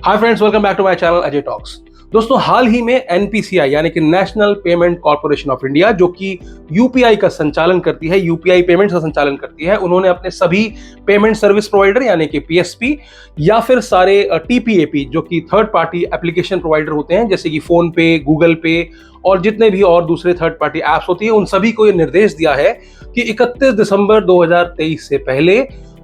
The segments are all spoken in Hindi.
Hi friends, welcome back to my channel Ajay talks. दोस्तों, हाल ही में एनपीसीआई यानी कि national payment corporation of India, जो कि यूपीआई का संचालन करती है, यूपीआई पेमेंट्स का संचालन करती है, उन्होंने अपने सभी पेमेंट सर्विस प्रोवाइडर यानी कि पीएसपी या फिर सारे टीपीएपी जो कि थर्ड पार्टी एप्लीकेशन प्रोवाइडर होते हैं, जैसे कि फोन पे, गूगल पे और जितने भी और दूसरे थर्ड पार्टी एप्स होती है, उन सभी को ये निर्देश दिया है कि 31 दिसंबर 2023 से पहले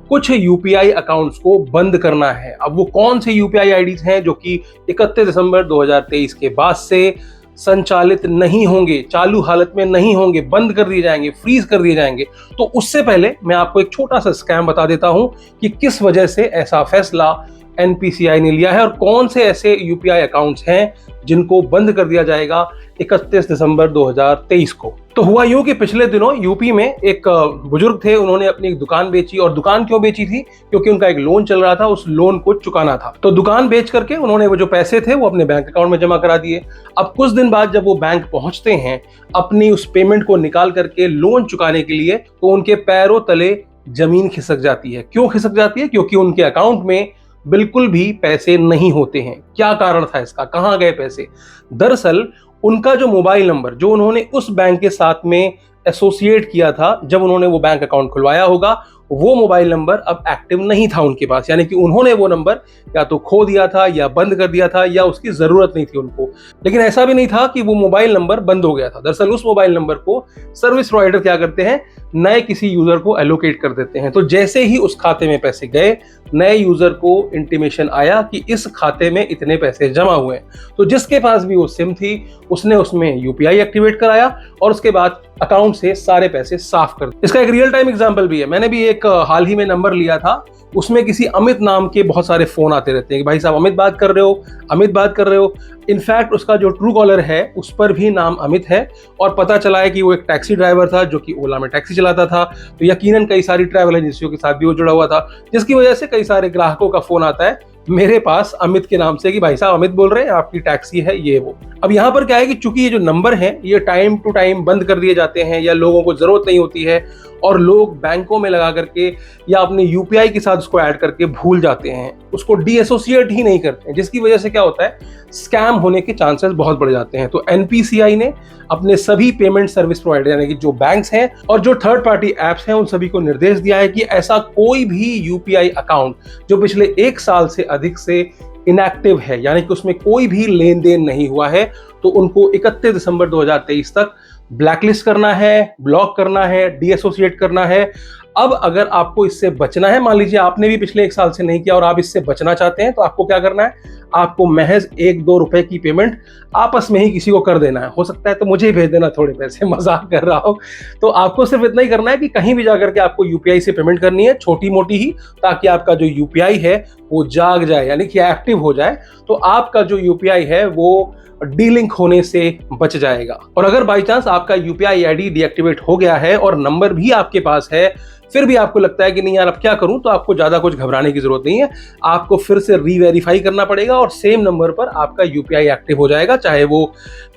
कुछ यूपीआई अकाउंट्स को बंद करना है। अब वो कौन से यूपीआई आईडीज हैं जो कि 31 दिसंबर 2023 के बाद से संचालित नहीं होंगे, चालू हालत में नहीं होंगे, बंद कर दिए जाएंगे, फ्रीज कर दिए जाएंगे। तो उससे पहले मैं आपको एक छोटा सा स्कैम बता देता हूं कि किस वजह से ऐसा फैसला एनपीसीआई ने लिया है और कौन से ऐसे यूपीआई अकाउंट्स हैं जिनको बंद कर दिया जाएगा 31 दिसंबर 2023 को। तो हुआ यूं कि पिछले दिनों यूपी में एक बुजुर्ग थे, उन्होंने अपनी एक दुकान बेची। और दुकान क्यों बेची थी? क्योंकि उनका एक लोन चल रहा था, उस लोन को चुकाना था। तो दुकान बेच करके उन्होंने वो जो पैसे थे वो अपने बैंक अकाउंट में जमा करा दिए। अब कुछ दिन बाद जब वो बैंक पहुंचते हैं अपनी उस पेमेंट को निकाल करके लोन चुकाने के लिए, तो उनके पैरों तले जमीन खिसक जाती है। क्यों खिसक जाती है? क्योंकि उनके अकाउंट में बिल्कुल भी पैसे नहीं होते हैं। क्या कारण था इसका? कहां गए पैसे? दरअसल उनका जो मोबाइल नंबर जो उन्होंने उस बैंक के साथ में एसोसिएट किया था, जब उन्होंने वो बैंक अकाउंट खुलवाया होगा, वो मोबाइल नंबर अब एक्टिव नहीं था उनके पास। यानी कि उन्होंने वो नंबर या तो खो दिया था या बंद कर दिया था या उसकी जरूरत नहीं थी उनको। लेकिन ऐसा भी नहीं था कि वो मोबाइल नंबर बंद हो गया था। दरअसल उस मोबाइल नंबर को सर्विस प्रोवाइडर क्या करते हैं, नए किसी यूजर को एलोकेट कर देते हैं। तो जैसे ही उस खाते में पैसे गए, नए यूजर को इंटीमेशन आया कि इस खाते में इतने पैसे जमा हुए हैं। तो जिसके पास भी वो सिम थी, उसने उसमें यूपीआई एक्टिवेट कराया और उसके बाद अकाउंट से सारे पैसे साफ कर दिए। इसका एक रियल टाइम एग्जांपल भी है। मैंने भी एक हाल ही में नंबर लिया था, उसमें किसी अमित नाम के बहुत सारे फोन आते रहते हैं कि भाई साहब अमित बात कर रहे हो, अमित बात कर रहे हो। इनफैक्ट उसका जो ट्रू कॉलर है उस पर भी नाम अमित है और पता चला है कि वो एक टैक्सी ड्राइवर था जो कि ओला में टैक्सी चलाता था। तो यकीनन कई सारी ट्रैवल एजेंसियों के साथ भी वो जुड़ा हुआ था, जिसकी वजह से कई सारे ग्राहकों का फोन आता है मेरे पास अमित के नाम से कि भाई साहब अमित बोल रहे हैं, आपकी टैक्सी है ये वो। अब यहाँ पर क्या है कि चूंकि ये जो नंबर है ये टाइम टू टाइम बंद कर दिए जाते हैं या लोगों को जरूरत नहीं होती है और लोग बैंकों में लगा करके या अपने यूपीआई के साथ उसको ऐड करके भूल जाते हैं, उसको डीएसोसिएट ही नहीं करते हैं, जिसकी वजह से क्या होता है, स्कैम होने के चांसेस बहुत बढ़ जाते हैं। तो एनपीसीआई ने अपने सभी पेमेंट सर्विस प्रोवाइडर यानी कि जो बैंक्स हैं और जो थर्ड पार्टी एप्स हैं, उन सभी को निर्देश दिया है कि ऐसा कोई भी यूपीआई अकाउंट जो पिछले 1 साल से अधिक से इनएक्टिव है, यानी कि उसमें कोई भी लेन देन नहीं हुआ है, तो उनको 31 दिसंबर 2023 तक ब्लैकलिस्ट करना है, ब्लॉक करना है, डीएसोसिएट करना है। अब अगर आपको इससे बचना है, मान लीजिए आपने भी पिछले 1 साल से नहीं किया और आप इससे बचना चाहते हैं, तो आपको क्या करना है, आपको महज 1-2 रुपए की पेमेंट आपस में ही किसी को कर देना है। हो सकता है तो मुझे ही भेज देना थोड़े पैसे, मजाक कर रहा हूं। तो आपको सिर्फ इतना ही करना है कि कहीं भी जाकर के आपको यूपीआई से पेमेंट करनी है, छोटी मोटी ही, ताकि आपका जो यूपीआई है वो जाग जाए, यानी कि एक्टिव हो जाए। तो आपका जो यूपीआई है वो डीलिंक होने से बच जाएगा। और अगर बाई चांस आपका यूपीआई आईडी डीएक्टिवेट हो गया है और नंबर भी आपके पास है, फिर भी आपको लगता है कि नहीं यार अब क्या करूं, तो आपको ज्यादा कुछ घबराने की जरूरत नहीं है। आपको फिर से रीवेरीफाई करना पड़ेगा और सेम नंबर पर आपका यूपीआई एक्टिव हो जाएगा, चाहे वो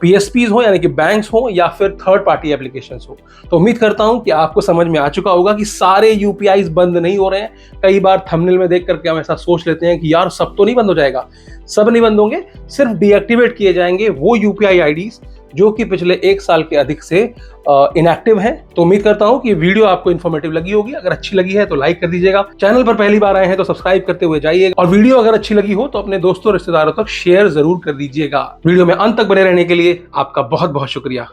पीएसपीज हो यानी कि बैंक्स हो या फिर थर्ड पार्टी एप्लीकेशंस हो। तो उम्मीद करता हूं कि आपको समझ में आ चुका होगा कि सारे यूपीआई बंद नहीं हो रहे हैं। कई बार थंबनेल में देख करके हम ऐसा सोच लेते हैं कि यार सब तो नहीं बंद हो जाएगा। सब नहीं बंद होंगे, सिर्फ डीएक्टिवेट किए जाएंगे वो यूपीआई आईडीज जो कि पिछले 1 साल के अधिक से इनएक्टिव हैं। तो उम्मीद करता हूं कि वीडियो आपको इन्फॉर्मेटिव लगी होगी। अगर अच्छी लगी है तो लाइक कर दीजिएगा, चैनल पर पहली बार आए हैं तो सब्सक्राइब करते हुए जाइएगा और वीडियो अगर अच्छी लगी हो तो अपने दोस्तों रिश्तेदारों तक शेयर जरूर कर दीजिएगा। वीडियो में अंत तक बने रहने के लिए आपका बहुत बहुत शुक्रिया।